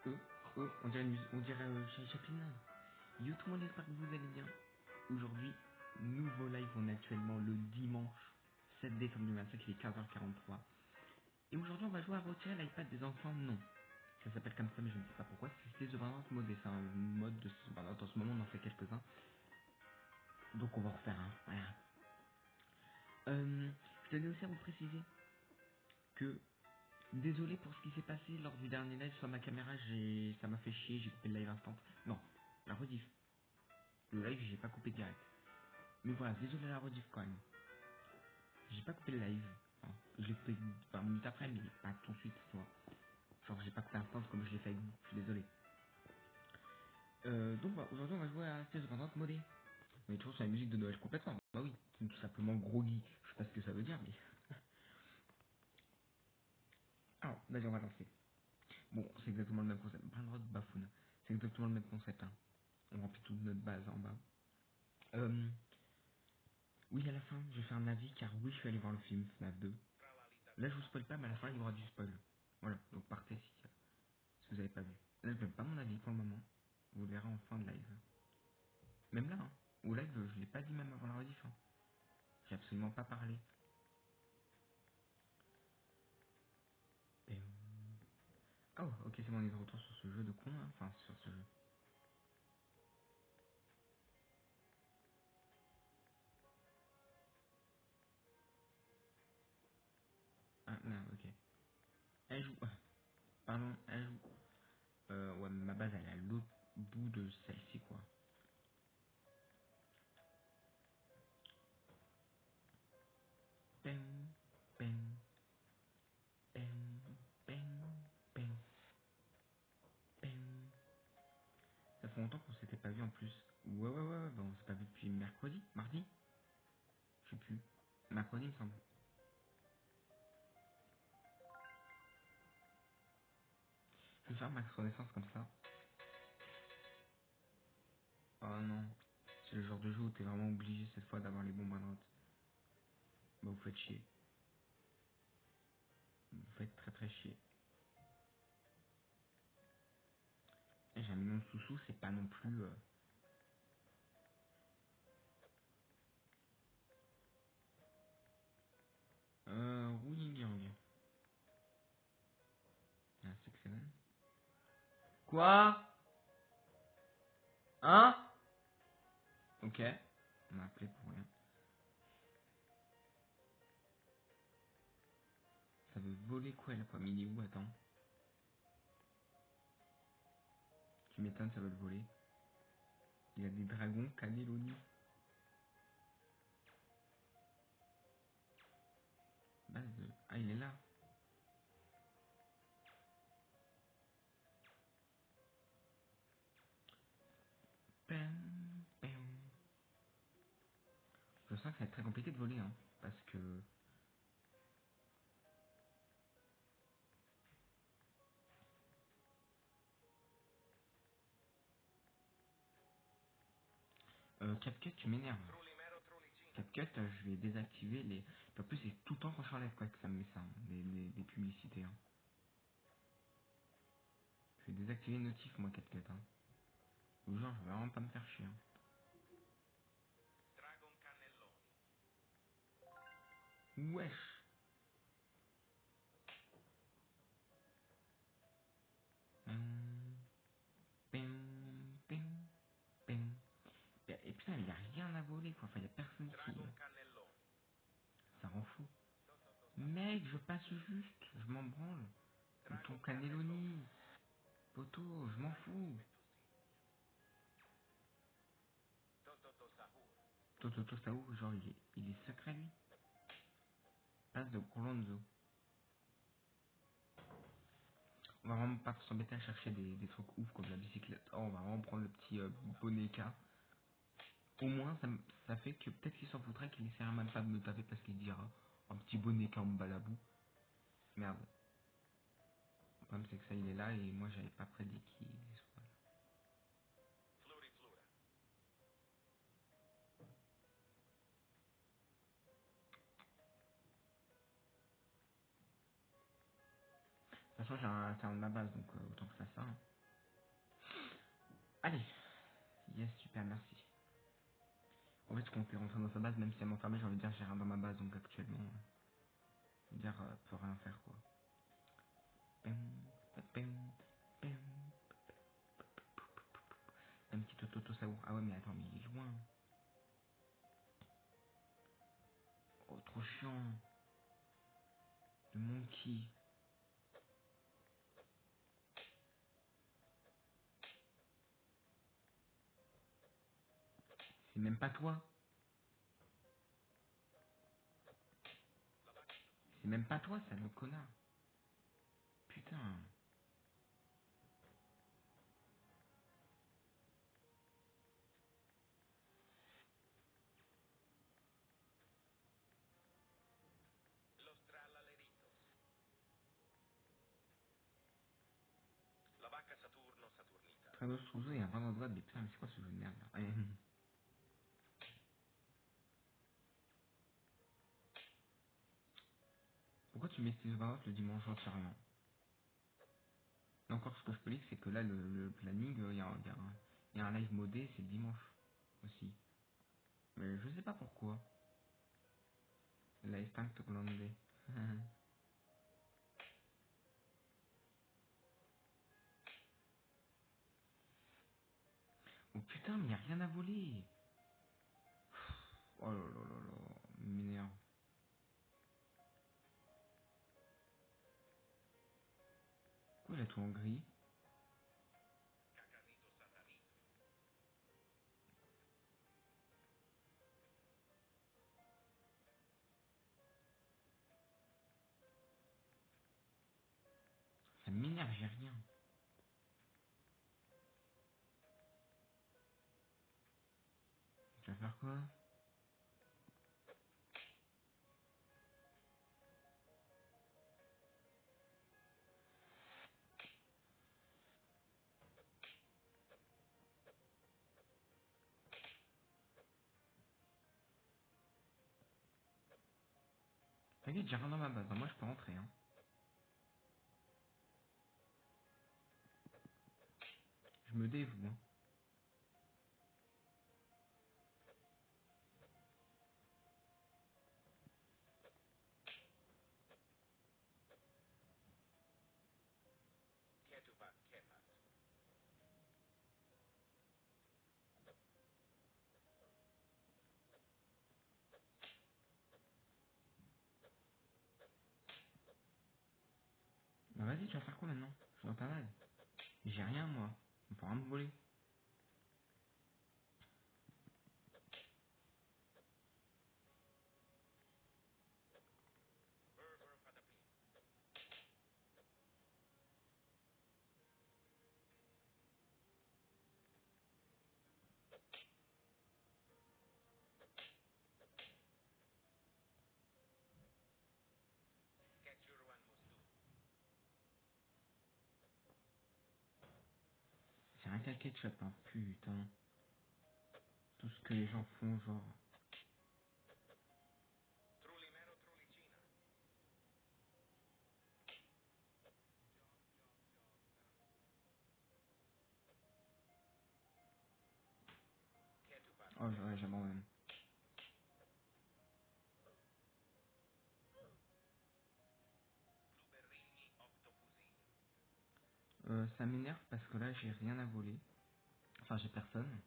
Euh, on dirait, on dirait Chaplin. Yo tout le monde, j'espère que vous allez bien. Aujourd'hui, nouveau live, on est actuellement le dimanche 7 décembre 2025, il est 15h43. Et aujourd'hui, on va jouer à retirer l'iPad des enfants, non. Ça s'appelle comme ça, mais je ne sais pas pourquoi. C'est The Burnout Mode, et c'est un mode de The Burnout. En ce moment, on en fait quelques-uns. Donc on va en refaire un. Voilà. Je tenais aussi à vous préciser que, désolé pour ce qui s'est passé lors du dernier live sur ma caméra, ça m'a fait chier, j'ai coupé le live instant. Non, la rediff. Le live, j'ai pas coupé direct. Mais voilà, désolé la rediff quand même. J'ai pas coupé le live. Enfin, je l'ai coupé 20 minutes après, mais pas tout de suite, tu vois. Genre, j'ai pas coupé instant comme je l'ai fait avec vous. Je suis désolé. Donc, bah, aujourd'hui, on va jouer à 16 pendant modé. Mais toujours sur la musique de Noël complètement. Bah oui, c'est tout simplement groggy. Je sais pas ce que ça veut dire, mais. Alors, vas-y, on va lancer. Bon, c'est exactement le même concept. Brandrod Bafoun. C'est exactement le même concept, hein. On remplit toute notre base en bas. Euh, oui, à la fin, je fais un avis car oui, je suis allé voir le film FNAF 2. Là, je vous spoil pas, mais à la fin, il y aura du spoil. Voilà, donc partez si vous avez pas vu. Là, je donne pas mon avis pour le moment. Vous le verrez en fin de live. Même là, hein. Au live, je l'ai pas dit même avant la rediff. Hein. J'ai absolument pas parlé. Et, oh, ok, c'est bon, on est de retour sur ce jeu de con, hein. Enfin, sur ce jeu. Ah, merde, ok. Elle joue. Pardon, elle joue. Ouais, ma base, elle est à l'autre bout de celle-ci, quoi. Peng, peng, peng, peng, peng, peng. Ça fait longtemps qu'on s'était pas vu en plus. Ouais, bah on s'est pas vu depuis mercredi, mardi. Je sais plus. Mercredi, il me semble. Je vais faire max renaissance comme ça. Oh non. C'est le genre de jeu où t'es vraiment obligé cette fois d'avoir les bons bonnes notes. Bah vous faites chier. Vous faites très très chier. Et j'ai un million de sous-sous, c'est pas non plus... Rouling Gang. Ah, c'est excellent. Quoi? Hein? Ok. On m'a appelé pour rien. Ça veut voler quoi, la pomme? Il est où? Attends. Tu m'étonnes, ça veut le voler. Il y a des dragons, Cannelloni. Base de... Ah, il est là. Pam, pam. Je sens que ça va être très compliqué de voler, hein. Parce que... CapCut, tu m'énerves. CapCut, je vais désactiver les... En plus, c'est tout le temps quand je suis en live, quoi, que ça me met ça, hein, les publicités, hein. Je vais désactiver les notifs, moi, CapCut, hein. Ou genre, je vais vraiment pas me faire chier, hein. Wesh. Hum, pim, pim, pim. Et putain, il y a rien à voler, quoi. Enfin, il y a personne qui... Ça rend fou. Mec, je passe juste, je m'en branle. De ton cannelloni. Poto, je m'en fous. Toto Sao, genre, il est secret, lui. Passe de Colonzo. On va vraiment pas s'embêter à chercher des trucs ouf comme la bicyclette. Oh, on va vraiment prendre le petit bonnet K. Au moins, ça fait que peut-être qu'il s'en foutrait qu'il essaiera même pas de me taper parce qu'il dira un petit bonnet K en balabou. Merde. Le problème, c'est que ça, il est là et moi, j'avais pas prédit qu'il soit là. De toute façon, c'est un de ma base, donc autant que ça. Hein. comptais rentrer dans sa base, même si elle m'enfermait, j'ai envie de dire, j'ai rien dans ma base, donc actuellement, je veux dire, peut rien faire, quoi. Pim, pim, pim. Un petit auto-saour. Ah ouais, mais attends, mais il est loin. Oh, trop chiant. Le monkey. C'est même pas toi. C'est même pas toi, ça, le connard. Putain. Très beau sous il y a vraiment de droite, mais putain, mais c'est quoi ce jeu de merde là? Allez. Pourquoi tu mets Steve Barrett le dimanche? J'en sais rien. Et encore, ce que je peux lire, c'est que là, le planning, il y a un live modé, c'est le dimanche aussi. Mais je sais pas pourquoi. Live tank to Grande. Oh putain, mais y a rien à voler. Oh là là là là, m'énerve. Pourquoi il a tout en gris? Ça m'énerve, j'ai rien. Tu vas faire quoi? T'inquiète, j'ai rien dans ma base, moi je peux rentrer, hein. Je me dévoue, hein. Bah vas-y, tu vas faire quoi maintenant? Je suis dans ta base. J'ai rien, moi. On pourra me voler. C'est rien qu'à ketchup, hein. Putain. Tout ce que les gens font, genre. Oh, ouais, j'abandonne. Ça m'énerve parce que là, j'ai rien à voler. Enfin, j'ai personne.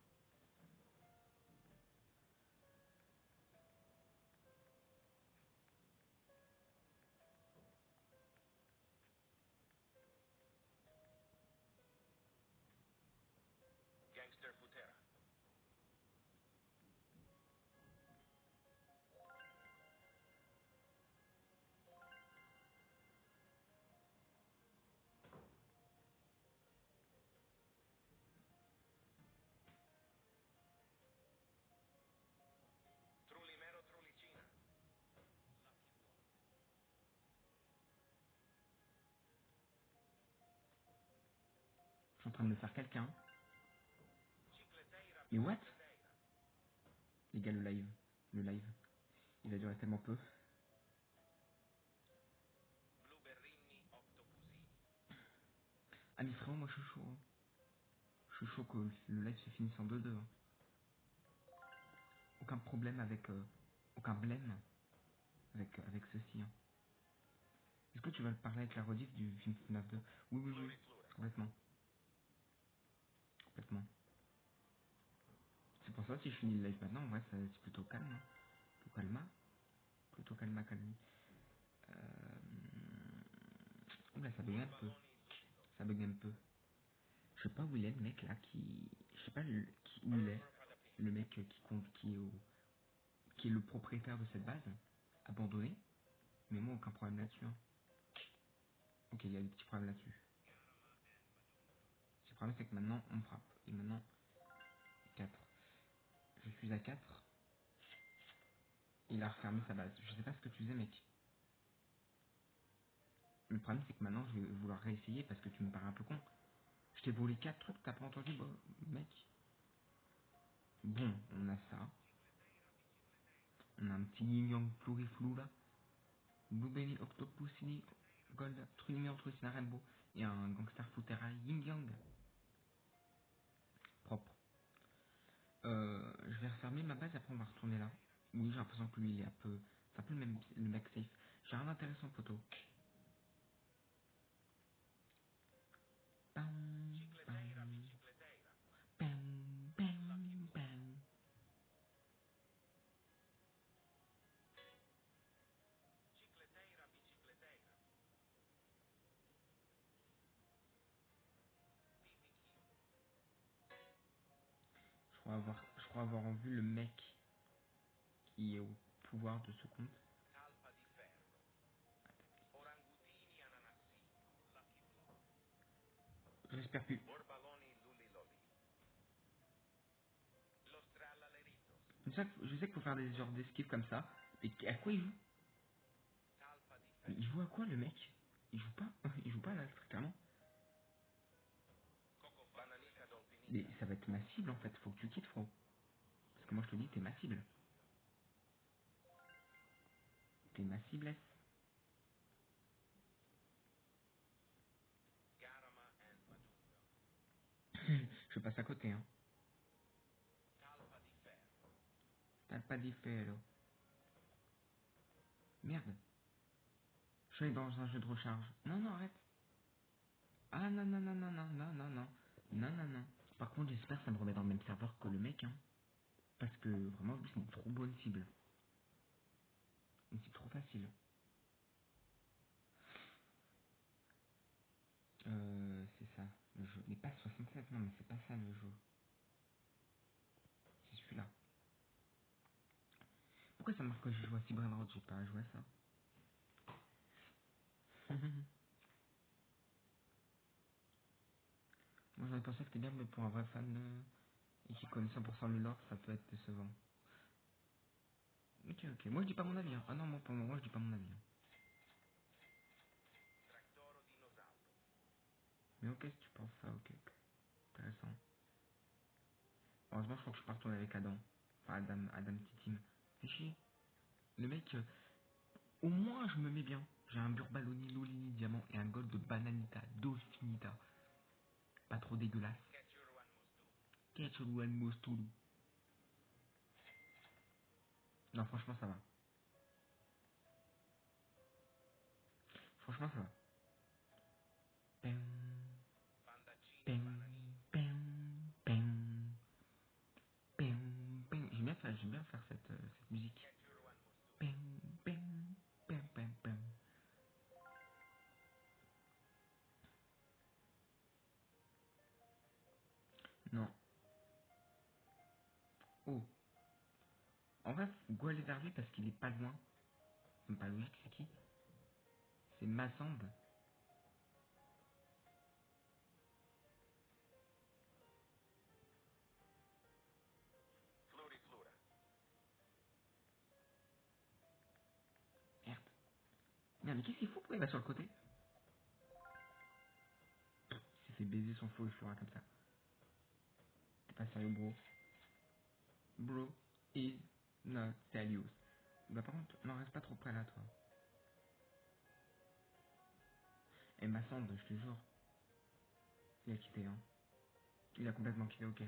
Je suis en train de me faire quelqu'un. Et what? Les gars, le live. Le live. Il a duré tellement peu. Ah, mais frérot, moi je suis chaud, hein. Je suis chaud que le live se finisse en 2-2, hein. aucun problème avec... aucun blême avec ceci. Hein. Est-ce que tu vas parler avec la rediff du film FNAF 2? Oui, oui, oui. Complètement. Complètement. C'est pour ça si je finis le live maintenant, en vrai, c'est plutôt calme. Hein. Plutôt calma. Plutôt calma, calme. Oula, ça bug un peu. Ça bug un peu. Je sais pas où il est le mec là qui... Je sais pas où il est. Le mec qui compte, qui est le propriétaire de cette base. Abandonné. Mais moi, aucun problème là-dessus. Hein. Ok, il y a des petits problèmes là-dessus. Le problème, c'est que maintenant, on me frappe. Et maintenant, 4. Je suis à 4. Il a refermé sa base. Je sais pas ce que tu faisais, mec. Le problème, c'est que maintenant, je vais vouloir réessayer parce que tu me parais un peu con. Je t'ai volé 4 trucs, t'as pas entendu, mec. Bon, on a ça. On a un petit yin yang floriflou là. Blueberry, Octopusini, Gold, Trunimi entre Rainbow. Et un gangster footera yin yang. Propre. Je vais refermer ma base, après on va retourner là. Oui, j'ai l'impression que lui, il est un peu... C'est un peu le mec safe. J'ai rien d'intéressant, photo. Bam, bam, bam, bam, bam. Je crois avoir vu le mec qui est au pouvoir de ce compte. J'espère plus. Je sais qu'il faut faire des genres d'esquive comme ça. Et à quoi il joue? Mais il joue à quoi le mec? Il joue pas. Il joue pas là, très clairement. Mais ça va être ma cible en fait. Faut que tu quittes, frérot. Parce que moi je te dis, t'es ma cible. T'es ma ciblesse. Je passe à côté, hein. T'as pas dit ferro. Merde. Je suis dans un jeu de recharge. Non, non, arrête. Ah non, non, non, non, non, non, non, non. Non, non, non. Par contre, j'espère que ça me remet dans le même serveur que le mec, hein. Parce que vraiment, lui, c'est une trop bonne cible. Une cible trop facile. C'est ça, le jeu. Mais pas 67, non, mais c'est pas ça le jeu. C'est celui-là. Pourquoi ça marque que je joue à Cyberlord? J'ai pas joué à ça. Moi, j'aurais pensé que c'était bien, mais pour un vrai fan et qui connaît 100% le lore, ça peut être décevant. Ok, ok. Moi, je dis pas mon avis. Hein. Ah non, moi, pour moi, je dis pas mon avis. Hein. Mais ok, si tu penses ça, ok, ok. Intéressant. Heureusement, je crois que je suis pas retourné avec Adam. Enfin, Adam Titim. C'est chier. Le mec, au moins, je me mets bien. J'ai un Burbaloni, Lolini, Diamant et un gold de Bananita, Finita. Pas trop dégueulasse. Ketchuru and Mostulu. Non, franchement, ça va. Franchement, ça va. Pem, pem, pem, pem, pem. J'aime bien faire cette musique. Pem, pem, pem, pem, pem. Non. Oh. En vrai, faut go aller vers lui parce qu'il est pas loin. C'est pas logique, c'est qui? C'est Massand. Merde. Merde, mais qu'est-ce qu'il fout? Pourquoi il va sur le côté? Il s'est fait baiser son faux flora comme ça. T'es pas sérieux, bro. Bro is not serious. Bah par contre, non, reste pas trop près là, toi. Et Massand, je te jure, il a quitté, hein. Il a complètement quitté, ok.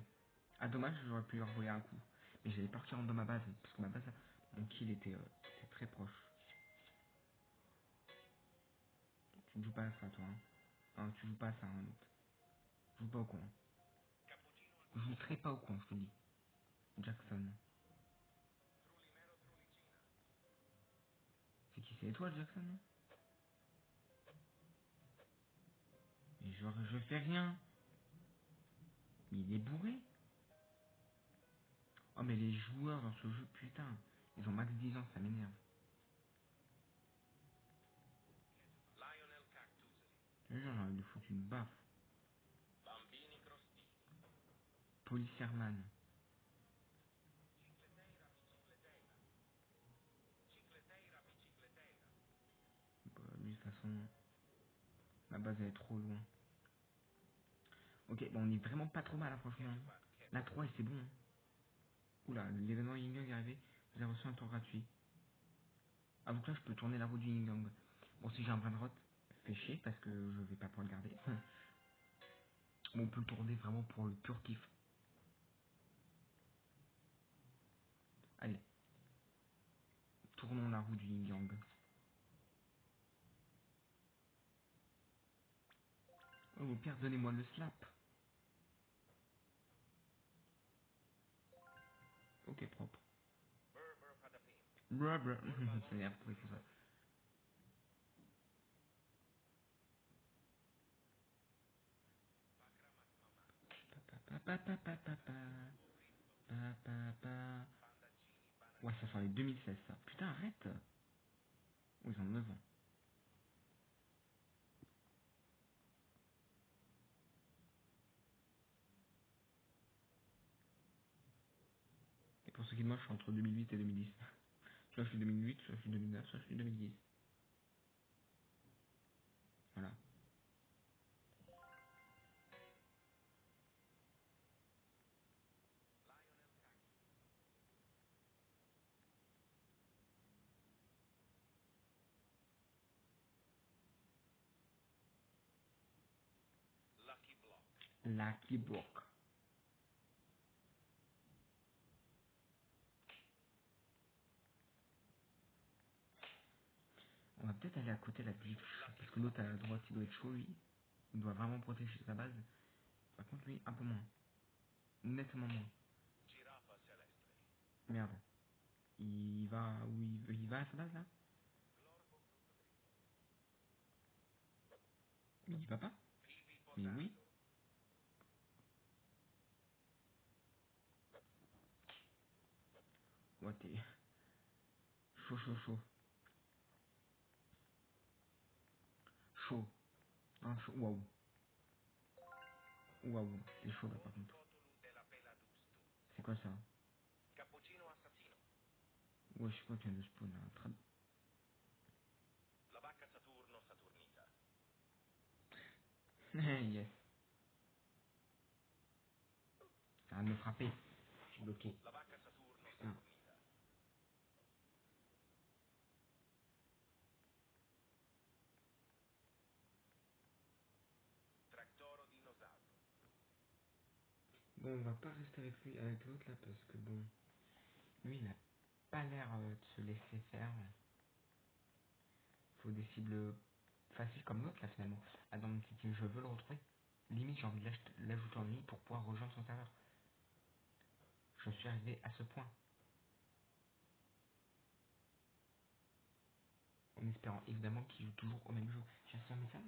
Ah, dommage, j'aurais pu lui envoyer un coup. Et j'allais partir dans ma base, parce que ma base, mon kill était très proche. Tu ne joues pas à ça, toi. Hein. Hein, tu joues pas à ça, hein, l'autre. Tu joues pas au con. Hein. Je joue très pas au con, je te dis. Jackson. C'est qui, c'est toi, Jackson? Mais genre, je fais rien. Mais il est bourré. Oh, mais les joueurs dans ce jeu, putain. Ils ont max 10 ans, ça m'énerve. Je jure, j'ai envie de foutre une baffe. Policerman. Bah, lui, de toute façon, ma base, elle est trop loin. Ok, bon, on est vraiment pas trop mal, hein, franchement. La 3, et c'est bon. Hein. Oula, l'événement Yin Yang est arrivé. Vous avez reçu un tour gratuit. Ah, donc là, je peux tourner la roue du Yin Yang. Bon, si j'ai un brin de route, fait chier parce que je vais pas pouvoir le garder. Bon, on peut le tourner vraiment pour le pur kiff. Allez, tournons la roue du Yin Yang. Oh, au pire, donnez-moi le slap. Ok, propre. Brr, brr. Ça m'énerve, pourquoi il faut ça. Pa, pa, pa, pa, pa, pa, pa. Pa, pa, pa. Ouais, ça sent les 2016, ça. Putain, arrête. Oh, ils ont 9 ans. Et pour ceux qui demandent, je suis entre 2008 et 2010. Soit je suis 2008, soit je suis 2009, soit je suis 2010. Voilà. Lucky Block. On va peut-être aller à côté de la glitch. Parce que l'autre à droite, il doit être chaud, lui. Il doit vraiment protéger sa base. Par contre, lui, un peu moins. Nettement moins. Merde. Il va où il va à sa base, là? Mais il va pas? Mais oui. Ouais, t'es chaud, chaud, chaud. Chaud. Ah, chaud. Waouh. Waouh. C'est chaud, là, par contre. C'est quoi ça? Ouais, je sais pas qu'il y a de spawn, là. Très... yes. Ça va me frapper. Je suis bloqué. Putain. Bon, on va pas rester avec lui, avec l'autre, là, parce que bon... Lui, il a pas l'air de se laisser faire. Faut des cibles faciles comme l'autre, là, finalement. Ah, dans mon petit team, je veux le retrouver. Limite, j'ai envie de l'ajouter en ligne pour pouvoir rejoindre son serveur. Je suis arrivé à ce point. En espérant évidemment qu'il joue toujours au même jeu. J'ai reçu un message.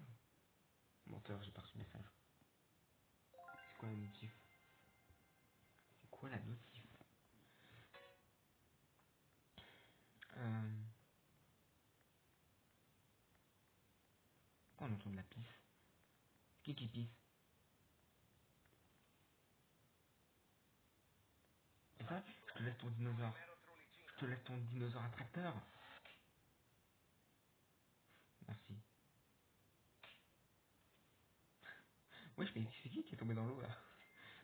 Menteur, j'ai pas reçu de message. C'est quoi la notif? C'est quoi la notif? Euh... Pourquoi on entend de la pisse? Qui pisse? Et ça, je te laisse ton dinosaure. Je te laisse ton dinosaure attracteur. Merci. Wesh, mais c'est qui est tombé dans l'eau là?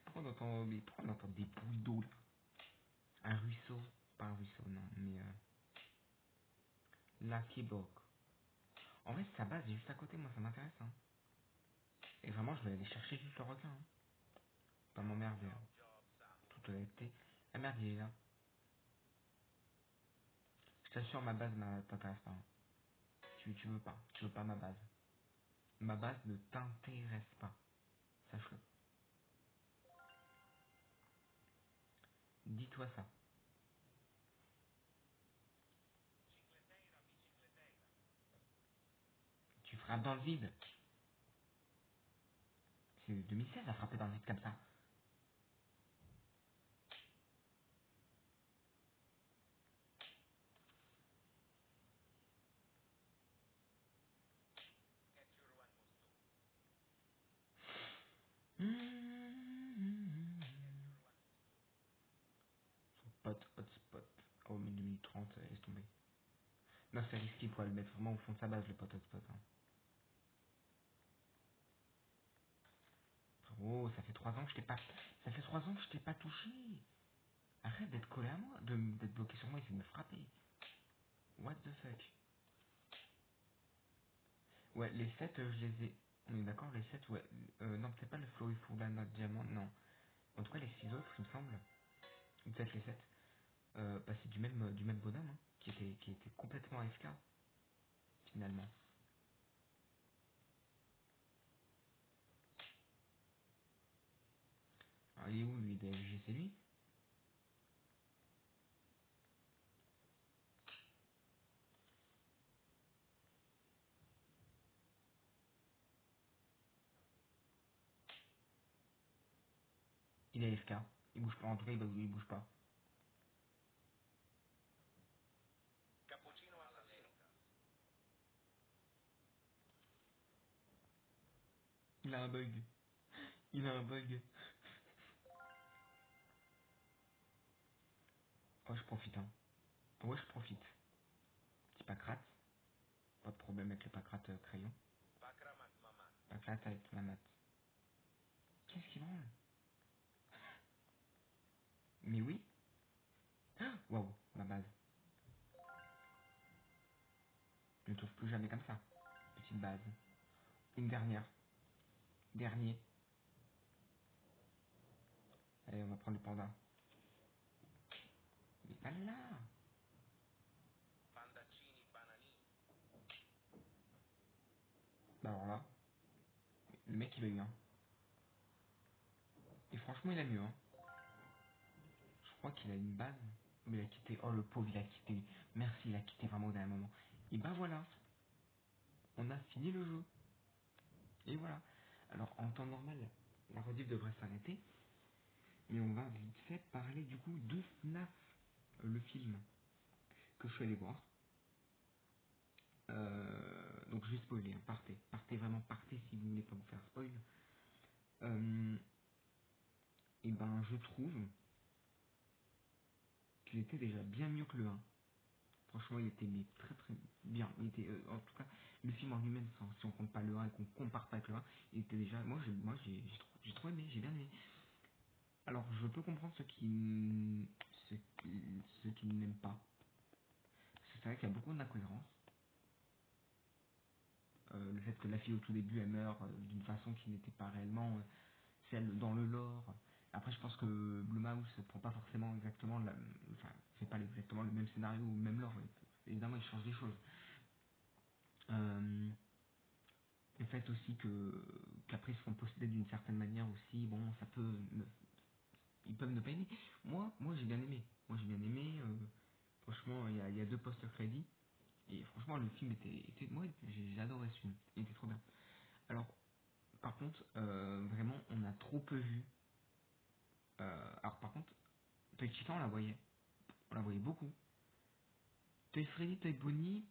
Pourquoi on entend des boules d'eau là? Un ruisseau. Pas un ruisseau, non, mais Lucky Block. En vrai, sa base est juste à côté, moi ça m'intéresse. Hein. Et vraiment, je vais aller chercher juste le requin. Hein. Pas m'emmerder. Hein. Toute honnêteté. Ah merde, il est là. t'assure, ma base t'intéresse pas. Hein. Tu veux pas ma base. Ma base ne t'intéresse pas. Sache-le. Dis-toi ça. Tu frappes dans le vide. C'est 2016 à frapper dans le vide comme ça. Son pote hotspot. Oh, mais 2030, laisse tomber. Non, c'est risqué pour le mettre vraiment au fond de sa base, le pote hotspot. Hein. Oh, ça fait 3 ans que je t'ai pas... Ça fait 3 ans que je t'ai pas touché. Arrête d'être collé à moi, d'être bloqué sur moi, essaie de me frapper. What the fuck. Ouais, les 7 je les ai... On est d'accord, les 7 ouais. Non, peut-être pas le Florifunda, notre diamant, non. En tout cas, les 6 autres, il me semble. Ou peut-être les 7 bah, c'est du même bonhomme, hein, qui était complètement AFK, finalement. Alors, il est où, lui, DFG, c'est lui? Il est AFK. Il bouge pas, en tout cas, il bouge pas. Il a un bug. Il a un bug. Oh, je profite, hein. Ouais, je profite. Petit pacrate. Pas de problème avec le pacrate crayon. Pacrate avec la mat. Qu'est-ce qu'il branle? Mais oui. Ah, waouh, ma base. Je ne trouve plus jamais comme ça. Petite base. Une dernière. Dernier. Allez, on va prendre le panda. Mais pas là. Bah alors là, le mec il a eu un. Et franchement il a mieux, hein. Je crois qu'il a une base. Mais il a quitté. Oh le pauvre il a quitté. Merci, il a quitté vraiment au dernier moment. Et bah voilà. On a fini le jeu. Et voilà. Alors en temps normal, la rediff devrait s'arrêter. Mais on va vite fait parler du coup de FNAF, le film que je suis allé voir. Donc je vais spoiler, hein. Partez. Partez vraiment, partez si vous voulez pas vous faire spoil. Et ben je trouve qu'il était déjà bien mieux que le 1. Franchement, il était mais très très bien. Il était, en tout cas, le film en lui-même, si on compte pas le 1 et qu'on compare pas avec le 1, il était déjà. J'ai trop aimé, j'ai bien aimé. Alors, je peux comprendre ceux qui n'aiment pas. C'est vrai qu'il y a beaucoup d'incohérences. Le fait que la fille au tout début elle meurt d'une façon qui n'était pas réellement celle dans le lore. Après, je pense que Blue Mouse prend pas forcément exactement enfin, fait pas exactement le même scénario ou le même lore. Évidemment, il change des choses. Euh, le fait aussi qu'après ils se font posséder d'une certaine manière aussi, bon, ils peuvent ne pas aimer. Moi j'ai bien aimé. Moi j'ai bien aimé. Franchement, il y a deux post-crédits. Et franchement, le film moi, j'ai adoré ce film. Il était trop bien. Alors, par contre, vraiment, on a trop peu vu. Alors, par contre, Toy Chica, on la voyait. On la voyait beaucoup. Toy Freddy, Toy Bonnie,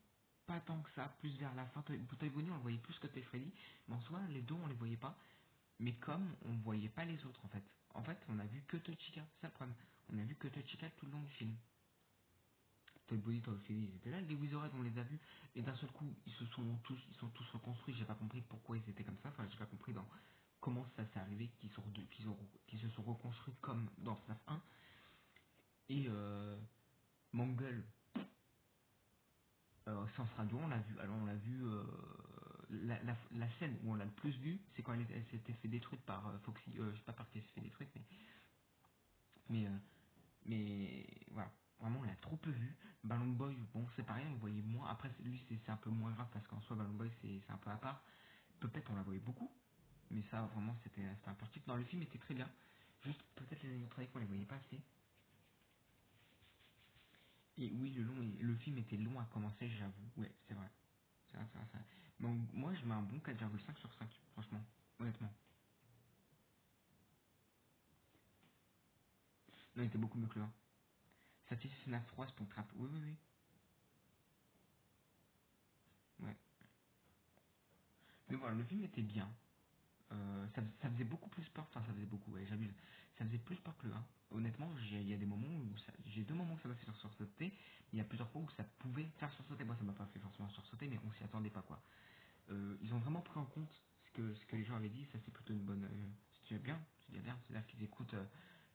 pas tant que ça. Plus vers la fin. Toy Bonnie, on le voyait plus que Toy Freddy. Mais en soi, les deux, on les voyait pas. Mais comme on voyait pas les autres, en fait. En fait, on a vu que Toy Chica. C'est ça le problème. On a vu que Toy Chica tout le long du film. Toy Bonnie, Toy Freddy, ils étaient là. Les Wizards, on les a vus. Et d'un seul coup, ils sont tous reconstruits. J'ai pas compris pourquoi ils étaient comme ça. Enfin, j'ai pas compris dans comment ça s'est arrivé qu'ils se sont reconstruits comme dans FNAF 1. Et Mangle, Sens Radio, on l'a vu. Alors on l'a vu. La scène où on l'a le plus vu, c'est quand elle s'était fait détruite par Foxy. Je sais pas par qui elle s'est fait détruite, mais voilà. Vraiment, on l'a trop peu vu. Ballon Boy, bon, c'est pareil, on le voyait moins. Après, lui, c'est un peu moins grave parce qu'en soi, Ballon Boy, c'est un peu à part. Peut-être on la voyait beaucoup, mais ça, vraiment, c'était un petit. Non, le film était très bien. Juste, peut-être les années 30 qu'on les voyait pas assez. Et oui, le film était long à commencer, j'avoue. Ouais, c'est vrai. C'est vrai, c'est vrai, c'est vrai. Donc, moi, je mets un bon 4,5 sur 5 franchement, honnêtement. Non, il était beaucoup mieux que le 1. Satisfait FNAF 3, Springtrap. Oui, oui, oui. Ouais. Mais voilà, le film était bien. Ça faisait beaucoup plus peur, enfin ça faisait beaucoup, ouais, j'abuse. Ça faisait plus peur que le 1. Honnêtement, il y a des moments où j'ai deux moments où ça m'a fait sursauter, il y a plusieurs fois où ça pouvait faire sursauter. Moi ça m'a pas fait forcément sursauter, mais on s'y attendait pas quoi. Ils ont vraiment pris en compte ce que les gens avaient dit, ça c'est plutôt une bonne. C'est déjà bien, c'est déjà bien. C'est-à-dire qu'ils écoutent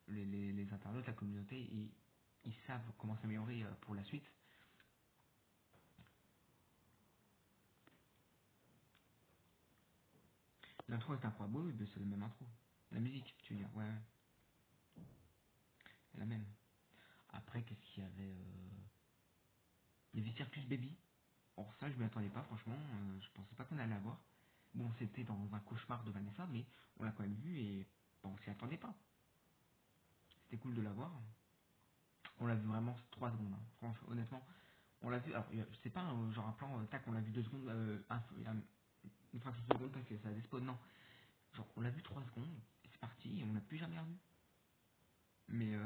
les internautes, la communauté, et ils savent comment s'améliorer pour la suite. L'intro est incroyable, oui, mais c'est la même intro. La musique, tu veux dire, ouais, ouais, c'est la même. Après, qu'est-ce qu'il y avait Il y avait Circus Baby. Or ça, je m'y attendais pas, franchement. Je pensais pas qu'on allait la voir. Bon, c'était dans un cauchemar de Vanessa, mais on l'a quand même vu et bon, on s'y attendait pas. C'était cool de la voir. On l'a vu vraiment 3 secondes, hein. Franchement, honnêtement. On l'a vu, alors, c'est pas genre un plan, tac, on l'a vu 2 secondes, une fraction de seconde, tac, ça despawn, non. Genre, on l'a vu 3 secondes, et c'est parti, et on l'a plus jamais revu. Mais,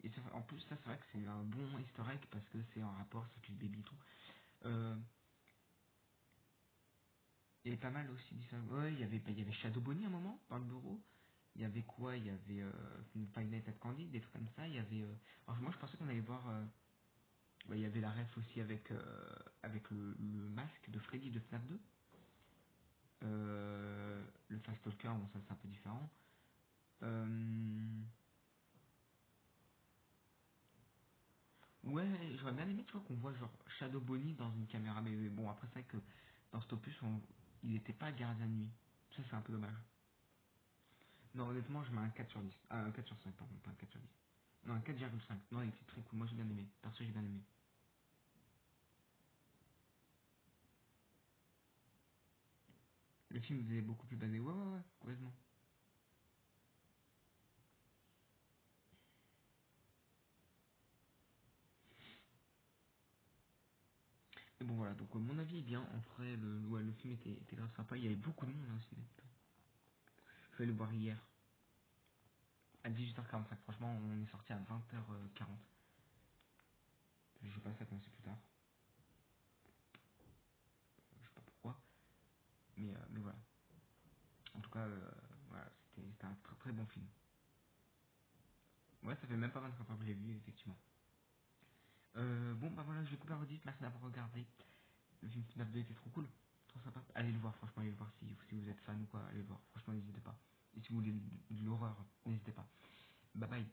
et en plus, ça, c'est vrai que c'est un bon easter egg parce que c'est en rapport Circus Baby et tout. Euh, Et pas mal aussi dit ça. Ouais, il y avait Shadow Bonnie à un moment dans le bureau. Il y avait quoi? Il y avait une Five Nights at Candy, des trucs comme ça. Il y avait. Alors moi je pensais qu'on allait voir. Il y avait la ref aussi avec le masque de Freddy de FNAF 2. Le Fast Talker, bon ça c'est un peu différent. Euh, ouais, j'aurais bien aimé tu vois qu'on voit genre Shadow Bonnie dans une caméra. Mais bon après c'est vrai que dans cet opus il n'était pas gardien de nuit. Ça c'est un peu dommage. Non, honnêtement, je mets un 4 sur 10. Ah, un 4 sur 5, pardon, pas un 4 sur 10. Non, un 4,5. Non, il était très cool. Moi, j'ai bien aimé. Perso, j'ai bien aimé. Le film faisait beaucoup plus basé. Ouais, ouais, ouais, complètement. Mais bon, voilà. Donc, mon avis est bien. En vrai, ouais, le film était grave sympa. Il y avait beaucoup de monde hein, aussi. Je suis allé le voir hier à 18h45. Franchement, on est sorti à 20h40. Je sais pas, ça a commencé plus tard. Je sais pas pourquoi. Mais voilà. En tout cas, voilà, c'était un très très bon film. Ouais, ça fait même pas 25 ans que j'ai vu, effectivement. Bon, bah voilà, je vais couper la redite. Merci d'avoir regardé. Le film FNAF 2 était trop cool, trop sympa. Allez le voir, franchement, allez le voir si vous êtes fan ou quoi, allez le voir, franchement, n'hésitez pas. Et si vous voulez de l'horreur, n'hésitez pas. Bye bye.